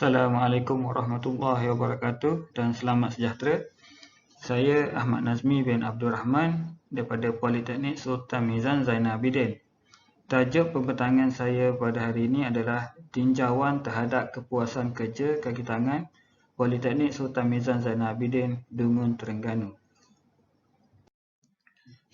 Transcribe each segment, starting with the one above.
Assalamualaikum warahmatullahi wabarakatuh dan selamat sejahtera. Saya Ahmad Nazmi bin Abdul Rahman daripada Politeknik Sultan Mizan Zainal Abidin. Tajuk pembentangan saya pada hari ini adalah tinjauan terhadap kepuasan kerja kaki tangan Politeknik Sultan Mizan Zainal Abidin, Dungun, Terengganu.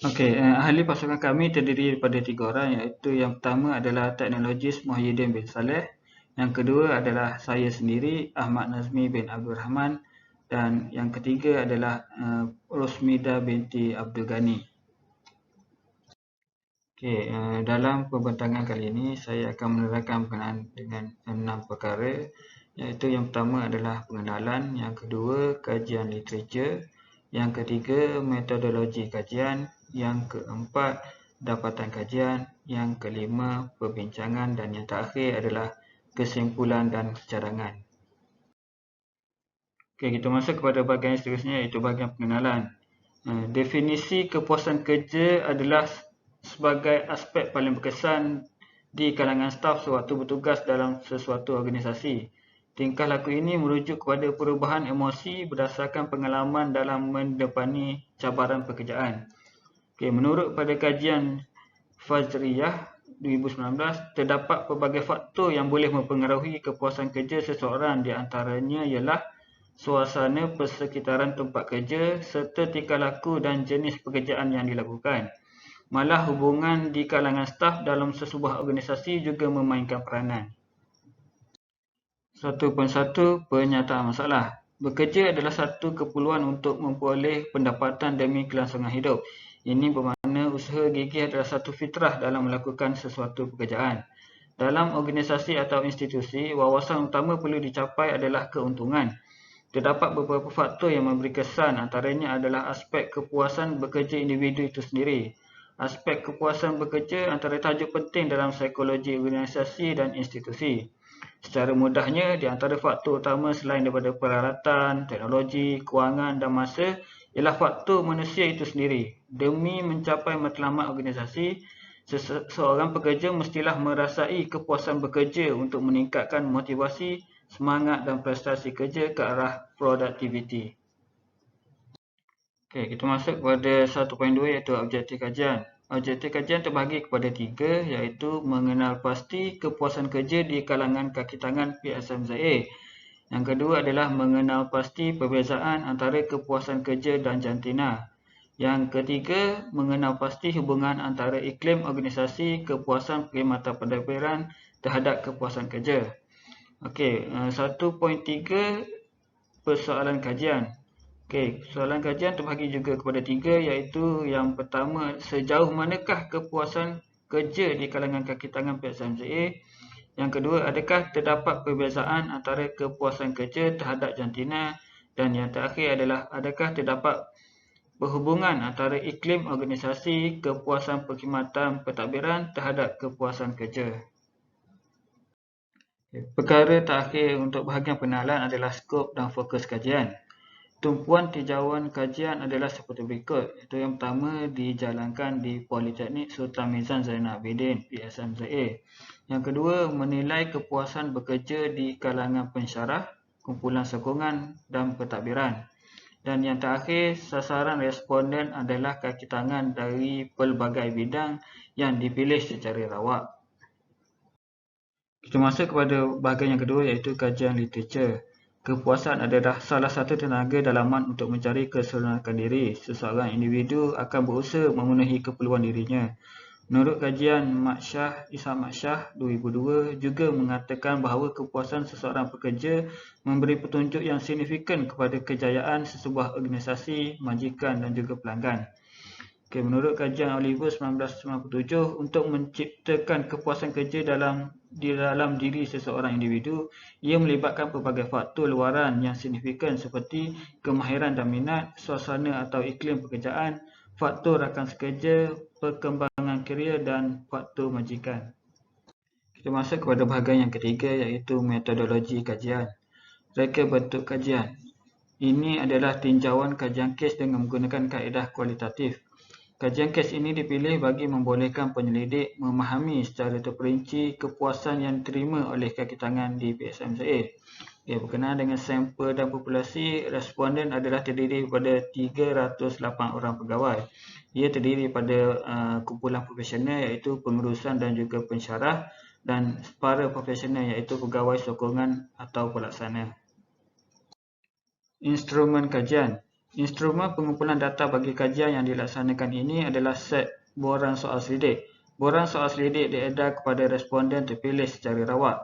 Ahli pasukan kami terdiri daripada 3 orang, iaitu yang pertama adalah Teknologis Muhyiddin bin Saleh, yang kedua adalah saya sendiri Ahmad Nazmi bin Abdul Rahman, dan yang ketiga adalah Rosmida binti Abdul Ghani. Dalam pembentangan kali ini saya akan menerangkan berkenaan dengan 6 perkara, iaitu yang pertama adalah pengenalan, yang kedua kajian literatur, yang ketiga metodologi kajian, yang keempat dapatan kajian, yang kelima perbincangan, dan yang terakhir adalah kesimpulan dan cadangan. Kita masuk kepada bahagian seterusnya, iaitu bahagian pengenalan. Definisi kepuasan kerja adalah sebagai aspek paling berkesan di kalangan staf sewaktu bertugas dalam sesuatu organisasi. Tingkah laku ini merujuk kepada perubahan emosi berdasarkan pengalaman dalam mendepani cabaran pekerjaan. Menurut pada kajian Fajriyah 2019, terdapat pelbagai faktor yang boleh mempengaruhi kepuasan kerja seseorang. Di antaranya ialah suasana persekitaran tempat kerja serta tingkah laku dan jenis pekerjaan yang dilakukan. Malah hubungan di kalangan staf dalam sesebuah organisasi juga memainkan peranan. 1.1 Penyataan masalah. Bekerja adalah satu keperluan untuk memperoleh pendapatan demi kelangsungan hidup. Ini bermakna usaha gigih adalah satu fitrah dalam melakukan sesuatu pekerjaan. Dalam organisasi atau institusi, wawasan utama perlu dicapai adalah keuntungan. Terdapat beberapa faktor yang memberi kesan, antaranya adalah aspek kepuasan bekerja individu itu sendiri. Aspek kepuasan bekerja antara tajuk penting dalam psikologi organisasi dan institusi. Secara mudahnya, di antara faktor utama selain daripada peralatan, teknologi, kewangan dan masa ialah faktor manusia itu sendiri. Demi mencapai matlamat organisasi, seorang pekerja mestilah merasai kepuasan bekerja untuk meningkatkan motivasi, semangat dan prestasi kerja ke arah produktiviti. Kita masuk kepada 1.2, iaitu objektif kajian. Objektif kajian terbahagi kepada 3, iaitu mengenal pasti kepuasan kerja di kalangan kaki tangan PSMZA. Yang kedua adalah mengenal pasti perbezaan antara kepuasan kerja dan jantina. Yang ketiga, mengenal pasti hubungan antara iklim organisasi, kepuasan perkhidmatan pentadbiran terhadap kepuasan kerja. 1.3 Persoalan kajian. Soalan kajian terbahagi juga kepada 3, iaitu yang pertama, sejauh manakah kepuasan kerja di kalangan kaki tangan PSMZA. Yang kedua, adakah terdapat perbezaan antara kepuasan kerja terhadap jantina. Dan yang terakhir adalah adakah terdapat perhubungan antara iklim organisasi, kepuasan perkhidmatan pentadbiran terhadap kepuasan kerja. Perkara terakhir untuk bahagian pengenalan adalah skop dan fokus kajian. Tumpuan tinjauan kajian adalah seperti berikut. Itu yang pertama, dijalankan di Politeknik Sultan Mizan Zainal Abidin PSMZA. Yang kedua, menilai kepuasan bekerja di kalangan pensyarah, kumpulan sokongan dan pentadbiran. Dan yang terakhir, sasaran responden adalah kaki tangan dari pelbagai bidang yang dipilih secara rawak. Kita masuk kepada bahagian yang kedua, iaitu kajian literatur. Kepuasan adalah salah satu tenaga dalaman untuk mencari keseronokan diri. Seseorang individu akan berusaha memenuhi keperluan dirinya. Menurut kajian Ishaq Maksyah 2002 juga mengatakan bahawa kepuasan seseorang pekerja memberi petunjuk yang signifikan kepada kejayaan sesebuah organisasi, majikan dan juga pelanggan. Menurut kajian Oliver 1997, untuk menciptakan kepuasan kerja di dalam diri seseorang individu, ia melibatkan pelbagai faktor luaran yang signifikan seperti kemahiran dan minat, suasana atau iklim pekerjaan, faktor rakan sekerja, perkembangan karier dan faktor majikan. Kita masuk kepada bahagian yang ketiga, iaitu metodologi kajian. Reka bentuk kajian. Ini adalah tinjauan kajian kes dengan menggunakan kaedah kualitatif. Kajian kes ini dipilih bagi membolehkan penyelidik memahami secara terperinci kepuasan yang diterima oleh kaki tangan di PSMZA. Berkenaan dengan sampel dan populasi, responden adalah terdiri daripada 308 orang pegawai. Ia terdiri daripada kumpulan profesional iaitu pengurusan dan juga pensyarah, dan para profesional iaitu pegawai sokongan atau pelaksana. Instrumen kajian. Instrumen pengumpulan data bagi kajian yang dilaksanakan ini adalah set borang soal selidik. Borang soal selidik diedarkan kepada responden terpilih secara rawat.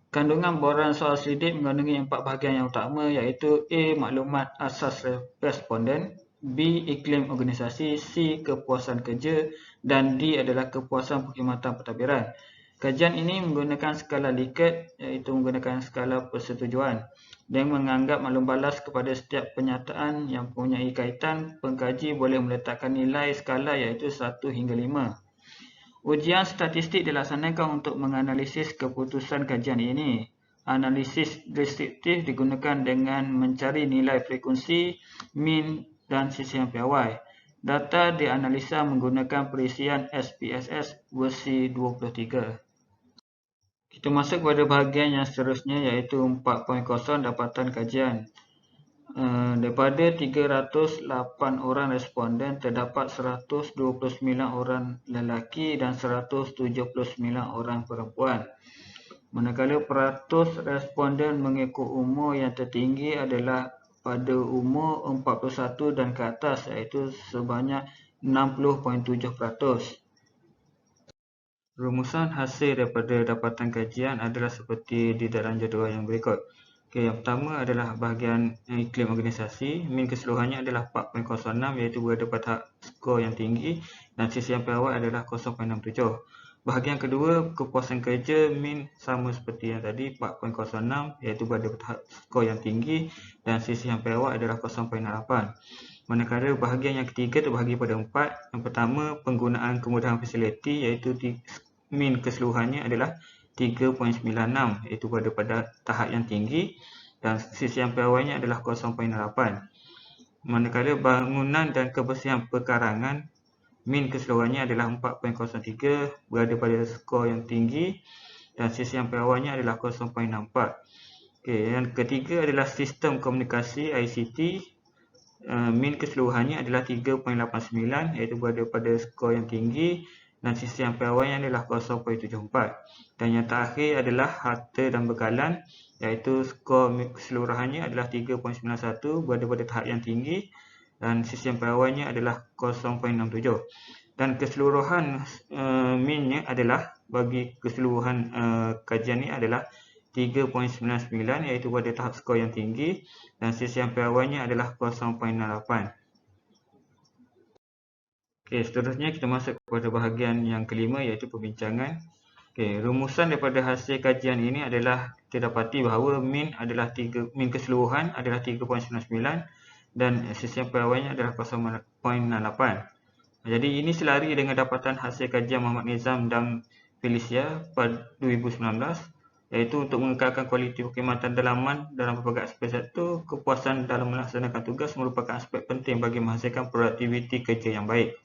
Kandungan borang soal selidik mengandungi 4 bahagian yang utama iaitu A. Maklumat asas responden, B. Iklim organisasi, C. Kepuasan kerja, dan D. adalah kepuasan perkhidmatan pentadbiran. Kajian ini menggunakan skala Likert iaitu menggunakan skala persetujuan dan menganggap maklum balas kepada setiap penyataan yang mempunyai kaitan. Pengkaji boleh meletakkan nilai skala iaitu 1 hingga 5. Ujian statistik dilaksanakan untuk menganalisis keputusan kajian ini. Analisis deskriptif digunakan dengan mencari nilai frekuensi, mean dan sisian piawai. Data dianalisa menggunakan perisian SPSS versi 23. Kita masuk kepada bahagian yang seterusnya iaitu 4.0 dapatan kajian. Daripada 308 orang responden, terdapat 129 orang lelaki dan 179 orang perempuan. Manakala peratus responden mengikut umur yang tertinggi adalah pada umur 41 dan ke atas iaitu sebanyak 60.7%. Rumusan hasil daripada dapatan kajian adalah seperti di dalam jadual yang berikut. Yang pertama adalah bahagian iklim organisasi. Min keseluruhannya adalah 4.06 iaitu berada pada skor yang tinggi dan sisian piawai adalah 0.67. Bahagian kedua, kepuasan kerja, min sama seperti yang tadi 4.06 iaitu berada pada skor yang tinggi dan sisian piawai adalah 0.68. Manakala bahagian yang ketiga terbahagi pada 4. Yang pertama, penggunaan kemudahan fasiliti iaitu min keseluruhannya adalah 3.96 iaitu berada pada tahap yang tinggi dan sisian piawainya adalah 0.8. Manakala bangunan dan kebersihan perkarangan, min keseluruhannya adalah 4.03 berada pada skor yang tinggi dan sisian piawainya adalah 0.64. Yang ketiga adalah sistem komunikasi ICT. Min keseluruhannya adalah 3.89 iaitu berada pada skor yang tinggi dan sisian piawainya adalah 0.74. Dan yang terakhir adalah harta dan bekalan iaitu skor keseluruhannya adalah 3.91 berada pada tahap yang tinggi dan sisian piawainya adalah 0.67. Dan keseluruhan minnya adalah bagi keseluruhan kajian ini adalah 3.99 iaitu pada tahap skor yang tinggi dan sisian piawainya adalah 0.68. Seterusnya kita masuk kepada bahagian yang kelima iaitu perbincangan. Rumusan daripada hasil kajian ini adalah kita dapati bahawa min keseluruhan adalah 3.99 dan sisian piawainya adalah 0.68. Jadi ini selari dengan dapatan hasil kajian Muhammad Nizam dan Felicia pada 2019 iaitu untuk mengekalkan kualiti perkhidmatan dalaman dalam pelbagai aspek. Satu, kepuasan dalam melaksanakan tugas merupakan aspek penting bagi menghasilkan produktiviti kerja yang baik.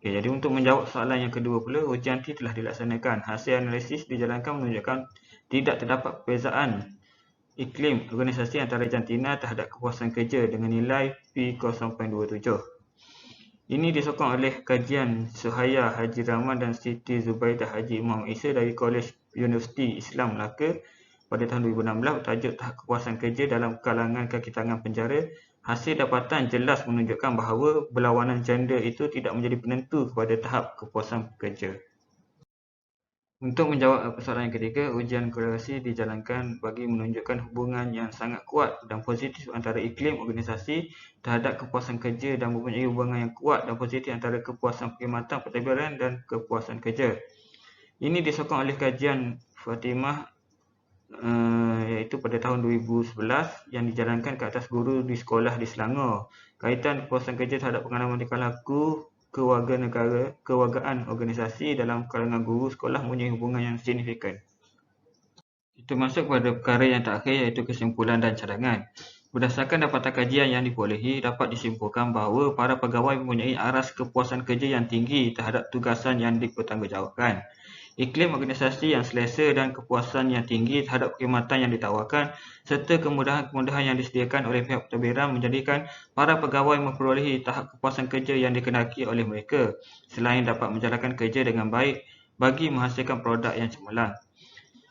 Jadi untuk menjawab soalan yang kedua pula, ujian T telah dilaksanakan. Hasil analisis dijalankan menunjukkan tidak terdapat perbezaan iklim organisasi antara jantina terhadap kepuasan kerja dengan nilai P0.27. Ini disokong oleh kajian Suhaya Haji Rahman dan Siti Zubaidah Haji Imam Isa dari Kolej Universiti Islam Melaka pada tahun 2016 bertajuk tahap kepuasan kerja dalam kalangan kaki tangan penjara. Hasil dapatan jelas menunjukkan bahawa berlawanan gender itu tidak menjadi penentu kepada tahap kepuasan pekerja. Untuk menjawab persoalan yang ketiga, ujian korelasi dijalankan bagi menunjukkan hubungan yang sangat kuat dan positif antara iklim organisasi terhadap kepuasan kerja dan mempunyai hubungan yang kuat dan positif antara kepuasan perkhidmatan pentadbiran dan kepuasan kerja. Ini disokong oleh kajian Fatimah iaitu pada tahun 2011 yang dijalankan ke atas guru di sekolah di Selangor. Kaitan kepuasan kerja terhadap pengalaman tingkah laku kewargaan organisasi dalam kalangan guru sekolah mempunyai hubungan yang signifikan. Kita masuk pada perkara yang terakhir iaitu kesimpulan dan cadangan. Berdasarkan dapatan kajian yang diperolehi, dapat disimpulkan bahawa para pegawai mempunyai aras kepuasan kerja yang tinggi terhadap tugasan yang dipertanggungjawabkan. iklim organisasi yang selesa dan kepuasan yang tinggi terhadap perkhidmatan yang ditawarkan serta kemudahan-kemudahan yang disediakan oleh pihak pentadbiran menjadikan para pegawai memperolehi tahap kepuasan kerja yang dikehendaki oleh mereka, selain dapat menjalankan kerja dengan baik bagi menghasilkan produk yang cemerlang.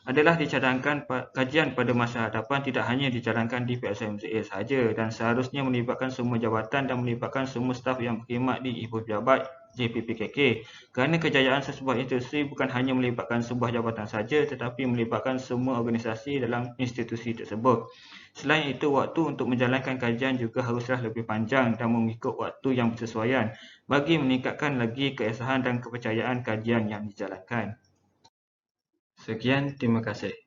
Adalah dicadangkan kajian pada masa hadapan tidak hanya dijalankan di PSMZA sahaja dan seharusnya melibatkan semua jabatan dan melibatkan semua staf yang berkhidmat di Ibu Pejabat JPPKK, kerana kejayaan sesebuah institusi bukan hanya melibatkan sebuah jabatan saja tetapi melibatkan semua organisasi dalam institusi tersebut. Selain itu, waktu untuk menjalankan kajian juga haruslah lebih panjang dan mengikut waktu yang bersesuaian bagi meningkatkan lagi keesahan dan kepercayaan kajian yang dijalankan. Sekian, terima kasih.